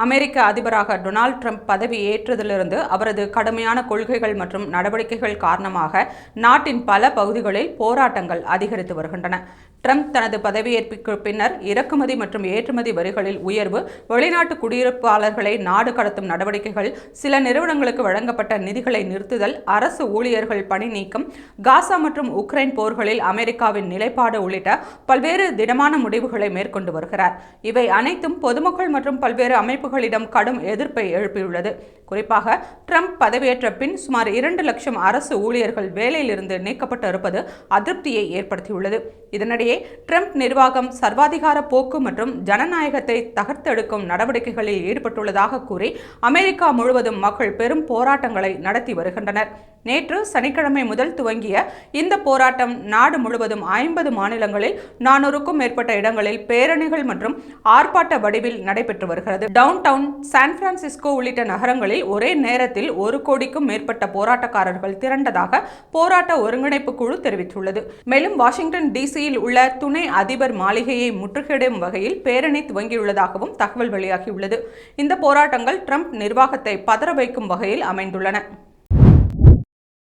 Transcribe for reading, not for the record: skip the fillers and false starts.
அமெரிக்க அதிபராக Donald Trump பதவி ஏற்றதிலிருந்து அவரது கடுமையான கொள்கைகள் மற்றும் நடவடிக்கைகள் காரணமாக நாட்டின் பல பகுதிகளில் போராட்டங்கள் அதிகரித்து வருகின்றன. ட்ரம்ப் தனது பதவியேற்புக்கு பின்னர் இறக்குமதி மற்றும் ஏற்றுமதி வரிகளில் உயர்வு, வெளிநாட்டு குடியிருப்பாளர்களை நாடு கடத்தும் நடவடிக்கைகள், சில நிறுவனங்களுக்கு வழங்கப்பட்ட நிதிகளை நிறுத்துதல், அரசு ஊழியர்கள் பணி நீக்கம், காசா மற்றும் உக்ரைன் போர்களில் அமெரிக்காவின் நிலைப்பாடு உள்ளிட்ட பல்வேறு திடமான முடிவுகளை மேற்கொண்டு வருகிறார். இவை அனைத்தும் பொதுமக்கள் மற்றும் பல்வேறு அமைப்புகளிடம் கடும் எதிர்ப்பை எழுப்பியுள்ளது. குறிப்பாக ட்ரம்ப் பதவியேற்ற பின் சுமார் 2 லட்சம் அரசு ஊழியர்கள் வேலையிலிருந்து நீக்கப்பட்டு இருப்பது அதிருப்தியை ஏற்படுத்தியுள்ளது. இதனிடையே ட்ரம்ப் நிர்வாகம் சர்வாதிகார போக்கு மற்றும் ஜனநாயகத்தை தகர்த்தெடுக்கும் நடவடிக்கைகளில் ஈடுபட்டுள்ளதாக கூறி அமெரிக்கா முழுவதும் மக்கள் பெரும் போராட்டங்களை நடத்தி வருகின்றனர். நேற்று சனிக்கிழமை முதல் துவங்கிய இந்த போராட்டம் நாடு முழுவதும் 50 மாநிலங்களில் 400க்கும் மேற்பட்ட இடங்களில் பேரணிகள் மற்றும் ஆர்ப்பாட்ட வடிவில் நடைபெற்று வருகிறது. டவுன் டவுன், சான் பிரான்சிஸ்கோ உள்ளிட்ட நகரங்களில் ஒரே நேரத்தில் 1 கோடிக்கும் மேற்பட்ட போராட்டக்காரர்கள் திரண்டதாக போராட்ட ஒருங்கிணைப்பு குழு தெரிவித்துள்ளது. மேலும் வாஷிங்டன் டிசியில் உள்ள துணை அதிபர் மாளிகையை முற்றுகையிடும் வகையில் பேரணி துவங்கியுள்ளதாகவும் தகவல் வெளியாகியுள்ளது. இந்த போராட்டங்கள் ட்ரம்ப் நிர்வாகத்தை பதற வைக்கும் வகையில் அமைந்துள்ளன.